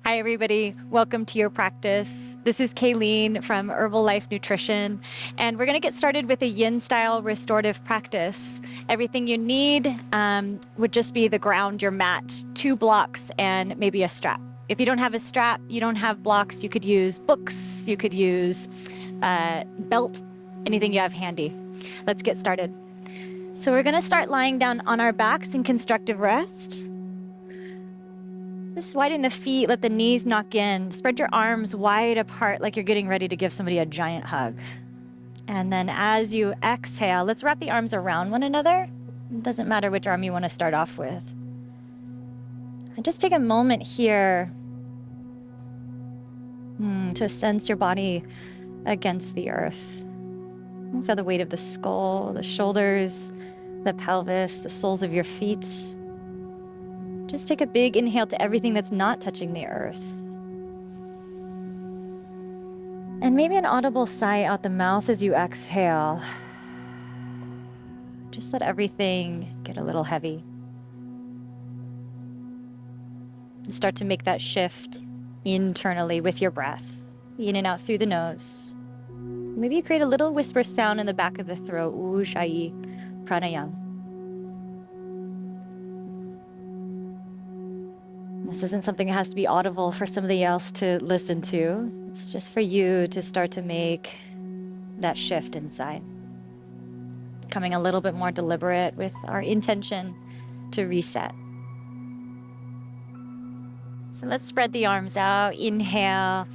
Hi, everybody. Welcome to your practice. This is Kayleen from Herbal Life Nutrition, and we're going to get started with a yin-style restorative practice. Everything you need would just be the ground, your mat, 2 blocks, and maybe a strap. If you don't have a strap, you don't have blocks, you could use books, you could use belt, anything you have handy. Let's get started. So we're going to start lying down on our backs in constructive rest. Just widen the feet, let the knees knock in. Spread your arms wide apart like you're getting ready to give somebody a giant hug. And then as you exhale, let's wrap the arms around one another. It doesn't matter which arm you want to start off with. And just take a moment here to sense your body against the earth. Feel the weight of the skull, the shoulders, the pelvis, the soles of your feet. Just take a big inhale to everything that's not touching the earth. And maybe an audible sigh out the mouth as you exhale. Just let everything get a little heavy. And start to make that shift internally with your breath. In and out through the nose. Maybe you create a little whisper sound in the back of the throat. Ujjayi pranayama. This isn't something that has to be audible for somebody else to listen to. It's just for you to start to make that shift inside. Becoming a little bit more deliberate with our intention to reset. So let's spread the arms out. Inhale.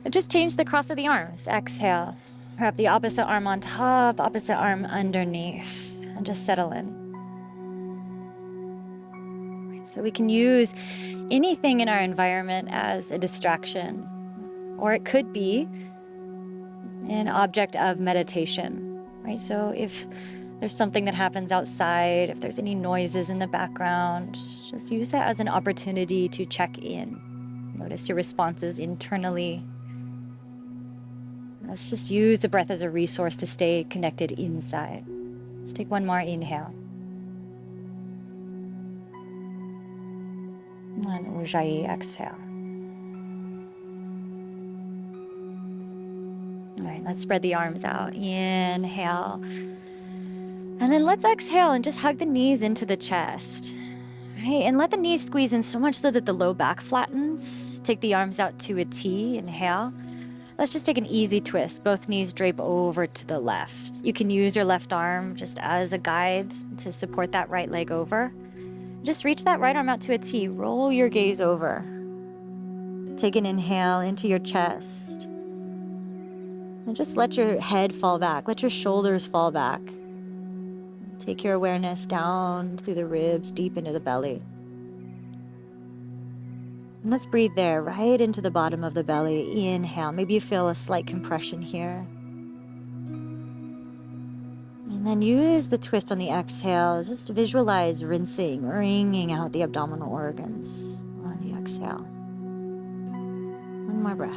And just change the cross of the arms. Exhale. Wrap the opposite arm on top, opposite arm underneath. And just settle in. So we can use anything in our environment as a distraction, or it could be an object of meditation, right? So if there's something that happens outside, if there's any noises in the background, just use that as an opportunity to check in. Notice your responses internally. Let's just use the breath as a resource to stay connected inside. Let's take one more inhale. And Ujjayi, exhale. All right, let's spread the arms out. Inhale. And then let's exhale and just hug the knees into the chest. All right, and let the knees squeeze in so much so that the low back flattens. Take the arms out to a T. Inhale. Let's just take an easy twist. Both knees drape over to the left. You can use your left arm just as a guide to support that right leg over. Just reach that right arm out to a T. Roll your gaze over. Take an inhale into your chest. And just let your head fall back. Let your shoulders fall back. Take your awareness down through the ribs, deep into the belly. And let's breathe there, right into the bottom of the belly. Inhale. Maybe you feel a slight compression here. And then use the twist on the exhale. Just visualize rinsing, wringing out the abdominal organs on the exhale. One more breath.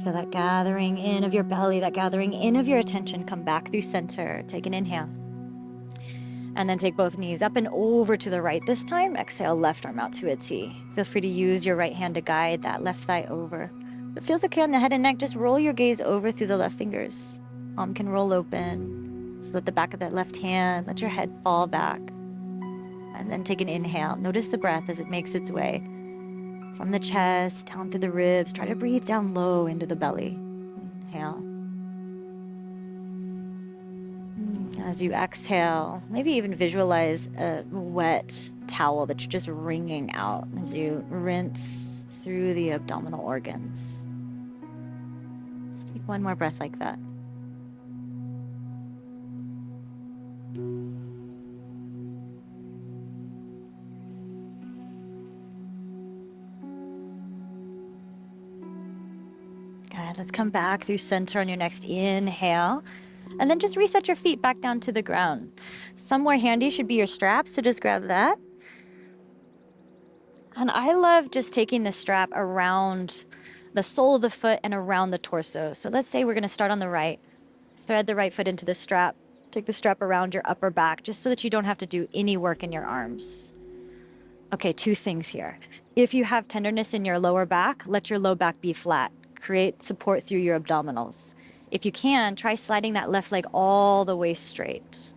Feel that gathering in of your belly, that gathering in of your attention. Come back through center. Take an inhale. And then take both knees up and over to the right. This time, exhale, left arm out to a T. Feel free to use your right hand to guide that left thigh over. If it feels okay on the head and neck, just roll your gaze over through the left fingers. Palm can roll open. Just let the back of that left hand, let your head fall back. And then take an inhale. Notice the breath as it makes its way from the chest, down through the ribs. Try to breathe down low into the belly. Inhale. As you exhale, maybe even visualize a wet towel that you're just wringing out as you rinse through the abdominal organs. Just take one more breath like that. Good. Let's come back through center on your next inhale. And then just reset your feet back down to the ground. Somewhere handy should be your strap, so just grab that. And I love just taking the strap around the sole of the foot and around the torso. So let's say we're going to start on the right. Thread the right foot into the strap. Take the strap around your upper back just so that you don't have to do any work in your arms. Okay, 2 things here. If you have tenderness in your lower back, let your low back be flat. Create support through your abdominals. If you can, try sliding that left leg all the way straight.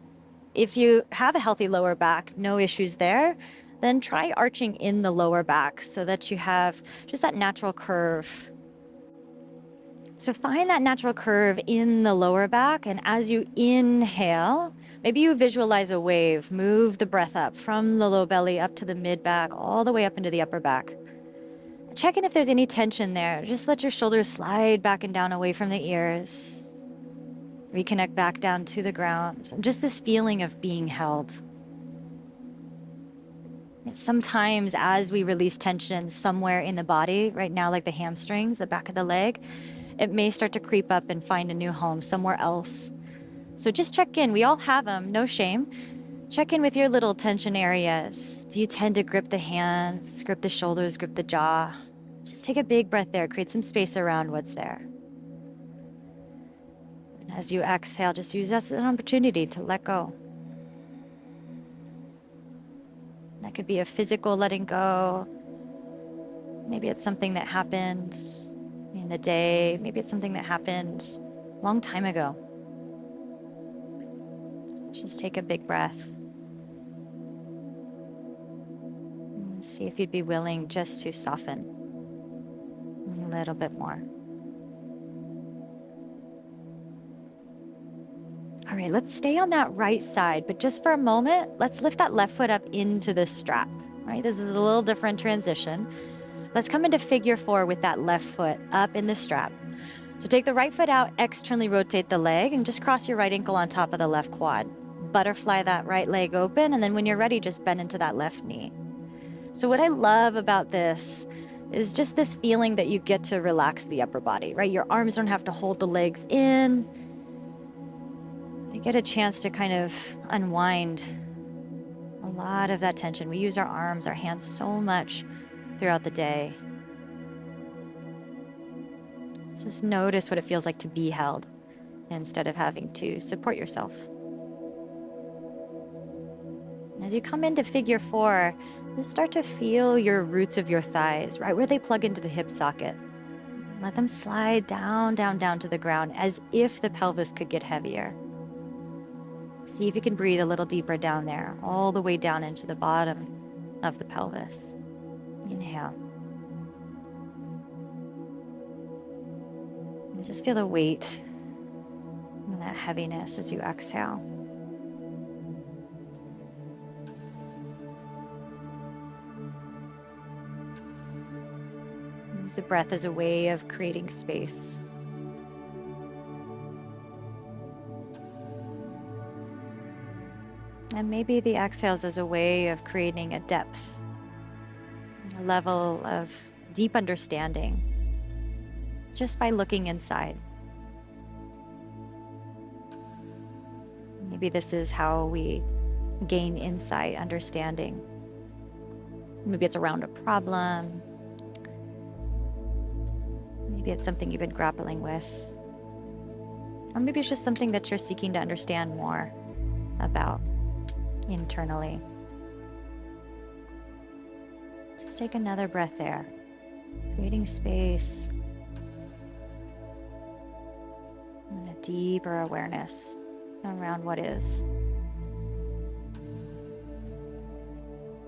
If you have a healthy lower back, no issues there, then try arching in the lower back so that you have just that natural curve. So find that natural curve in the lower back, and as you inhale, maybe you visualize a wave. Move the breath up from the low belly up to the mid back, all the way up into the upper back. Check in if there's any tension there. Just let your shoulders slide back and down away from the ears. Reconnect back down to the ground. Just this feeling of being held. Sometimes as we release tension somewhere in the body, right now like the hamstrings, the back of the leg, it may start to creep up and find a new home somewhere else. So just check in. We all have them, no shame. Check in with your little tension areas. Do you tend to grip the hands, grip the shoulders, grip the jaw? Just take a big breath there. Create some space around what's there. And as you exhale, just use that as an opportunity to let go. That could be a physical letting go. Maybe it's something that happened in the day. Maybe it's something that happened a long time ago. Just take a big breath. And see if you'd be willing just to soften a little bit more. All right, let's stay on that right side, but just for a moment, let's lift that left foot up into the strap. Right, this is a little different transition. Let's come into figure 4 with that left foot up in the strap. So take the right foot out, externally rotate the leg, and just cross your right ankle on top of the left quad. Butterfly that right leg open, and then when you're ready, just bend into that left knee. So what I love about this is just this feeling that you get to relax the upper body, right? Your arms don't have to hold the legs in. You get a chance to kind of unwind a lot of that tension. We use our arms, our hands so much throughout the day. Just notice what it feels like to be held instead of having to support yourself. As you come into figure 4, just start to feel your roots of your thighs, right where they plug into the hip socket. Let them slide down, down, down to the ground as if the pelvis could get heavier. See if you can breathe a little deeper down there, all the way down into the bottom of the pelvis. Inhale. And just feel the weight and that heaviness as you exhale. Use the breath as a way of creating space. And maybe the exhales as a way of creating a depth, a level of deep understanding, just by looking inside. Maybe this is how we gain insight, understanding. Maybe it's around a problem. Maybe it's something you've been grappling with. Or maybe it's just something that you're seeking to understand more about internally. Just take another breath there, creating space and a deeper awareness around what is.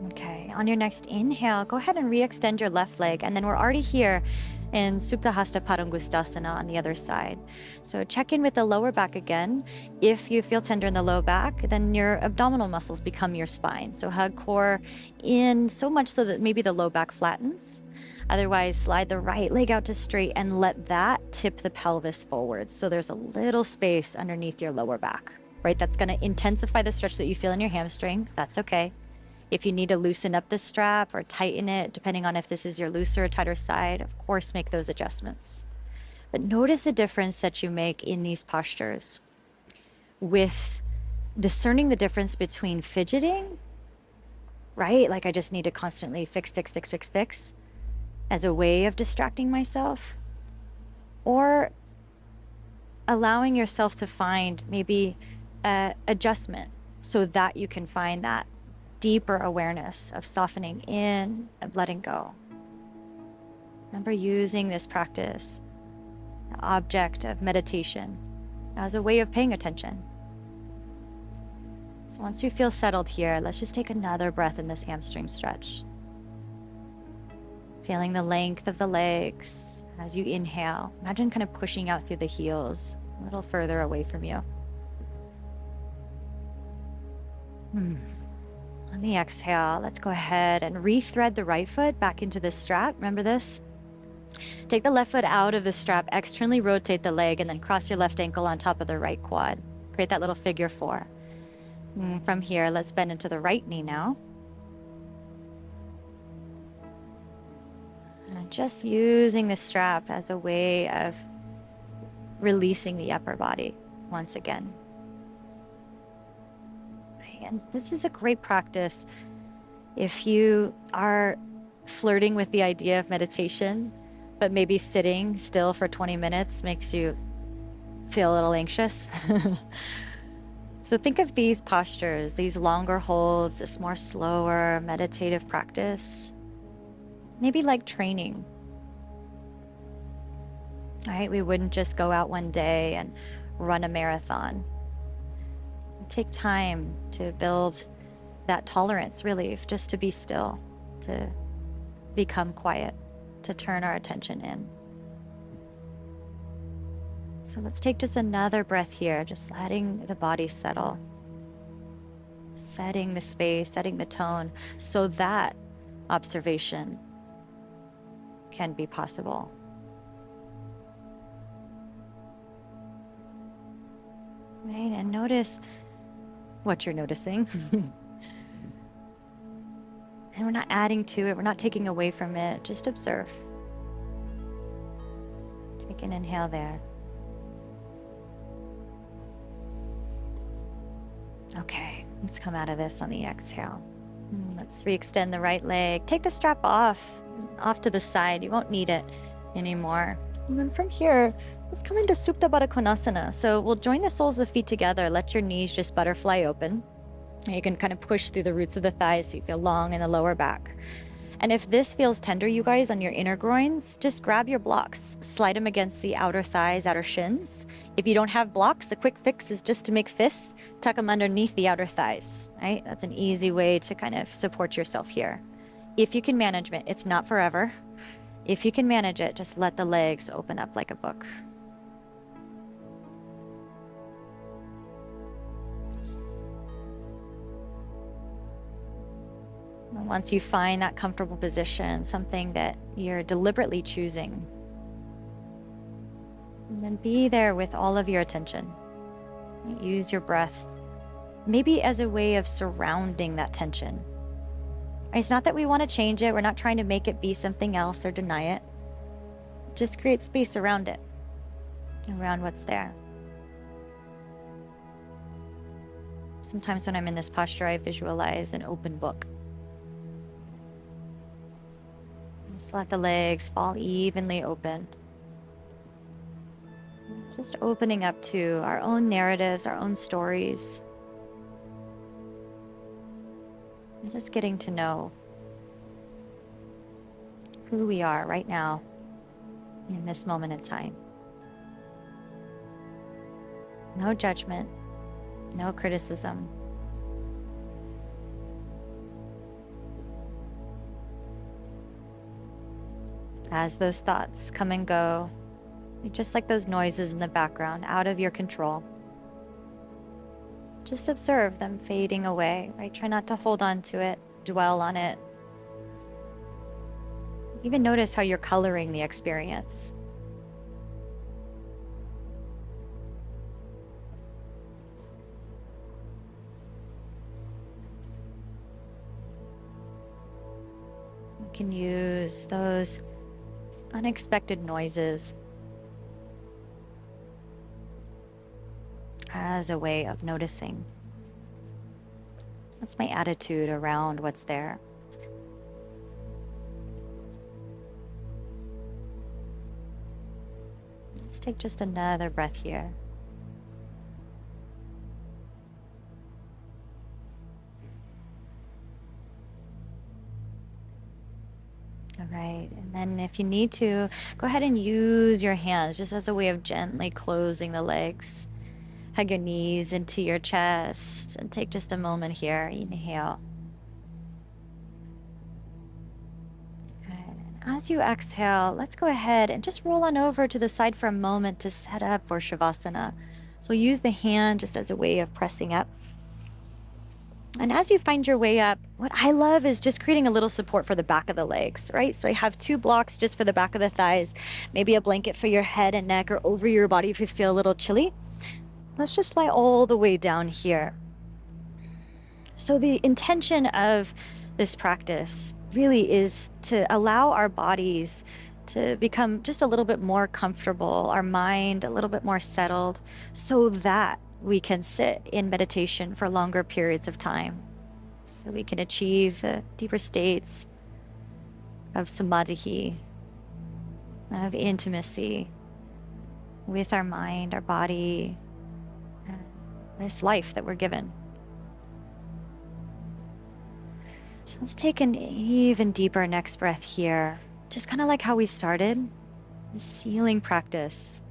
Okay, on your next inhale, go ahead and re-extend your left leg, and then we're already here in Supta Hasta Padangusthasana on the other side. So check in with the lower back again. If you feel tender in the low back, then your abdominal muscles become your spine. So hug core in so much so that maybe the low back flattens. Otherwise, slide the right leg out to straight and let that tip the pelvis forward. So there's a little space underneath your lower back, right? That's going to intensify the stretch that you feel in your hamstring. That's okay. If you need to loosen up the strap or tighten it, depending on if this is your looser or tighter side, of course, make those adjustments. But notice the difference that you make in these postures with discerning the difference between fidgeting, right? Like I just need to constantly fix as a way of distracting myself, or allowing yourself to find maybe adjustment so that you can find that deeper awareness of softening in and letting go. Remember using this practice, the object of meditation, as a way of paying attention. So once you feel settled here, let's just take another breath in this hamstring stretch. Feeling the length of the legs as you inhale. Imagine kind of pushing out through the heels, a little further away from you. On the exhale, let's go ahead and rethread the right foot back into the strap. Remember this? Take the left foot out of the strap, externally rotate the leg, and then cross your left ankle on top of the right quad. Create that little figure 4. From here, let's bend into the right knee now. And just using the strap as a way of releasing the upper body once again. And this is a great practice if you are flirting with the idea of meditation, but maybe sitting still for 20 minutes makes you feel a little anxious. So think of these postures, these longer holds, this more slower meditative practice, maybe like training. Right? We wouldn't just go out one day and run a marathon. Take time to build that tolerance, really, just to be still, to become quiet, to turn our attention in. So let's take just another breath here, just letting the body settle, setting the space, setting the tone, so that observation can be possible. Right, and notice what you're noticing. And we're not adding to it, we're not taking away from it, just observe. Take an inhale there. Okay, let's come out of this on the exhale. Let's re-extend the right leg. Take the strap off to the side. You won't need it anymore. And then from here, let's come into Supta Baddha Konasana. So we'll join the soles of the feet together. Let your knees just butterfly open. And you can kind of push through the roots of the thighs so you feel long in the lower back. And if this feels tender, you guys, on your inner groins, just grab your blocks, slide them against the outer thighs, outer shins. If you don't have blocks, a quick fix is just to make fists, tuck them underneath the outer thighs, right? That's an easy way to kind of support yourself here. If you can manage it, it's not forever. If you can manage it, just let the legs open up like a book. Once you find that comfortable position, something that you're deliberately choosing, and then be there with all of your attention. Use your breath, maybe as a way of surrounding that tension. It's not that we want to change it. We're not trying to make it be something else or deny it. Just create space around it, around what's there. Sometimes when I'm in this posture, I visualize an open book. Just let the legs fall evenly open. Just opening up to our own narratives, our own stories. And just getting to know who we are right now in this moment in time. No judgment, no criticism. As those thoughts come and go, just like those noises in the background, out of your control, just observe them fading away, right? Try not to hold on to it, dwell on it. Even notice how you're coloring the experience. You can use those unexpected noises as a way of noticing. That's my attitude around what's there. Let's take just another breath here. All right. And then if you need to, go ahead and use your hands just as a way of gently closing the legs. Hug your knees into your chest and take just a moment here. Inhale. And as you exhale, let's go ahead and just roll on over to the side for a moment to set up for Shavasana. So use the hand just as a way of pressing up. And as you find your way up, what I love is just creating a little support for the back of the legs, right? So I have 2 blocks just for the back of the thighs, maybe a blanket for your head and neck or over your body if you feel a little chilly. Let's just lie all the way down here. So the intention of this practice really is to allow our bodies to become just a little bit more comfortable, our mind a little bit more settled, so that we can sit in meditation for longer periods of time. So we can achieve the deeper states of samadhi, of intimacy with our mind, our body, and this life that we're given. So let's take an even deeper next breath here. Just kind of like how we started, the sealing practice.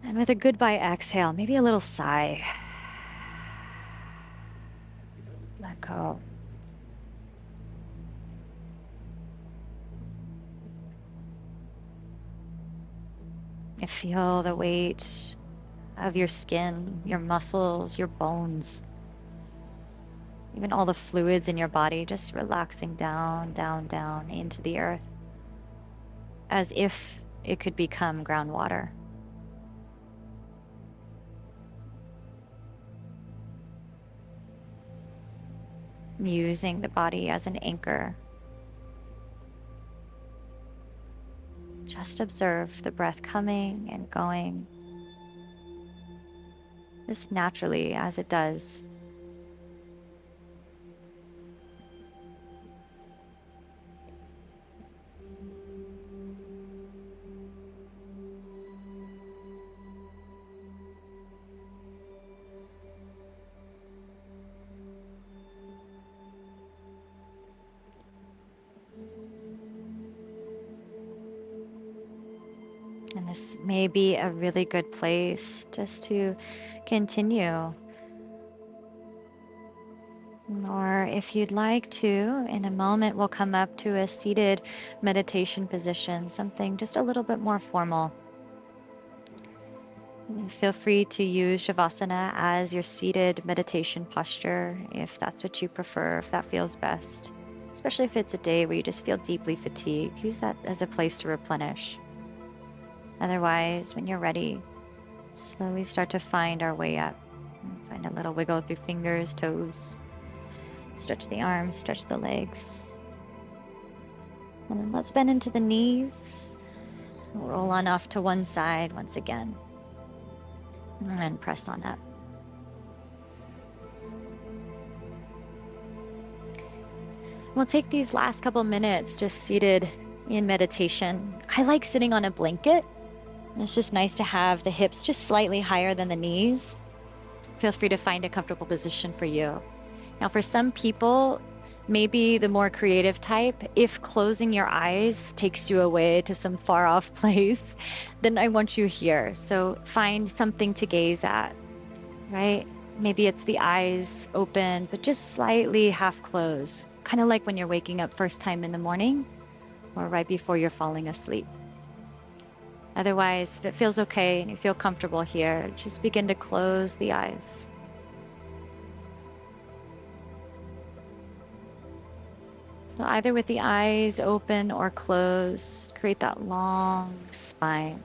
And with a goodbye exhale, maybe a little sigh. Let go. And feel the weight of your skin, your muscles, your bones. Even all the fluids in your body just relaxing down, down, down into the earth, as if it could become groundwater. Using the body as an anchor. Just observe the breath coming and going, just naturally as it does. And this may be a really good place just to continue. Or if you'd like to, in a moment, we'll come up to a seated meditation position, something just a little bit more formal. And feel free to use Shavasana as your seated meditation posture, if that's what you prefer, if that feels best. Especially if it's a day where you just feel deeply fatigued, use that as a place to replenish. Otherwise, when you're ready, slowly start to find our way up. Find a little wiggle through fingers, toes. Stretch the arms, stretch the legs. And then let's bend into the knees. Roll on off to one side once again. And then press on up. We'll take these last couple minutes just seated in meditation. I like sitting on a blanket. It's just nice to have the hips just slightly higher than the knees. Feel free to find a comfortable position for you. Now, for some people, maybe the more creative type, if closing your eyes takes you away to some far off place, then I want you here. So find something to gaze at, right? Maybe it's the eyes open, but just slightly half closed, kind of like when you're waking up first time in the morning or right before you're falling asleep. Otherwise, if it feels okay and you feel comfortable here, just begin to close the eyes. So either with the eyes open or closed, create that long spine.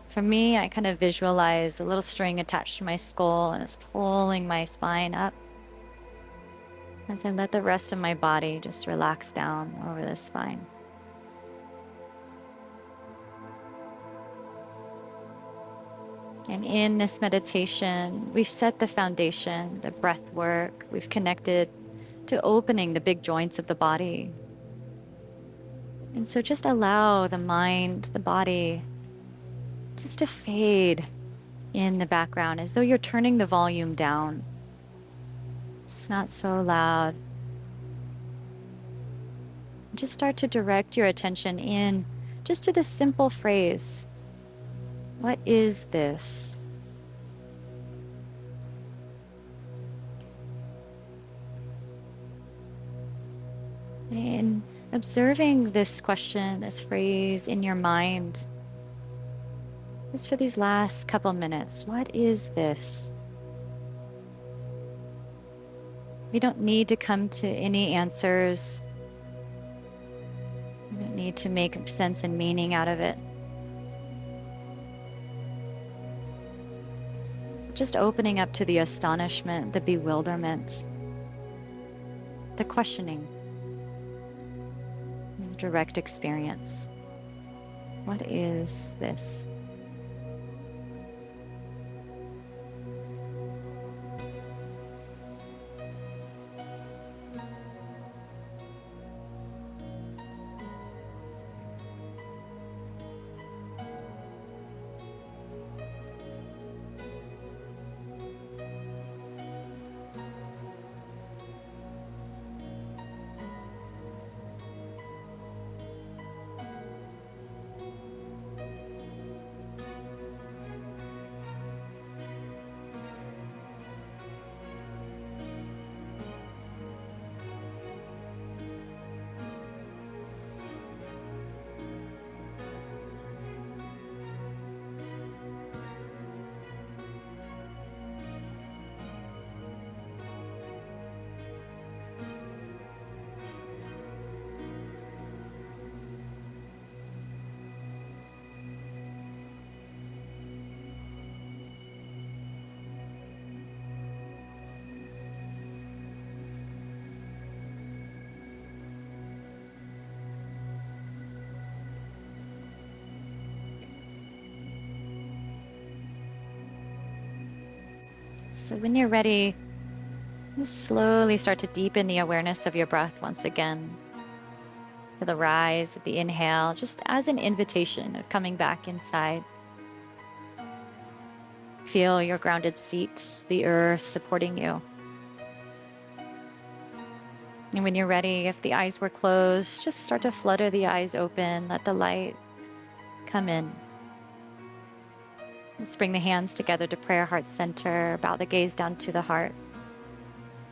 For me, I kind of visualize a little string attached to my skull and it's pulling my spine up as I let the rest of my body just relax down over the spine. And in this meditation, we've set the foundation, the breath work, we've connected to opening the big joints of the body. And so just allow the mind, the body, just to fade in the background as though you're turning the volume down. It's not so loud. Just start to direct your attention in just to this simple phrase. What is this? And observing this question, this phrase in your mind, just for these last couple minutes. What is this? We don't need to come to any answers. We don't need to make sense and meaning out of it. Just opening up to the astonishment, the bewilderment, the questioning, the direct experience. What is this? So when you're ready, just slowly start to deepen the awareness of your breath once again. For the rise of the inhale, just as an invitation of coming back inside. Feel your grounded seat, the earth supporting you. And when you're ready, if the eyes were closed, just start to flutter the eyes open, let the light come in. Let's bring the hands together to prayer heart center, bow the gaze down to the heart.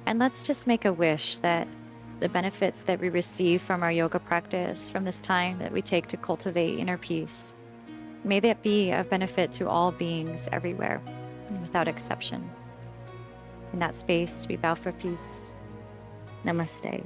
And let's just make a wish that the benefits that we receive from our yoga practice, from this time that we take to cultivate inner peace, may that be of benefit to all beings everywhere, without exception. In that space, we bow for peace. Namaste.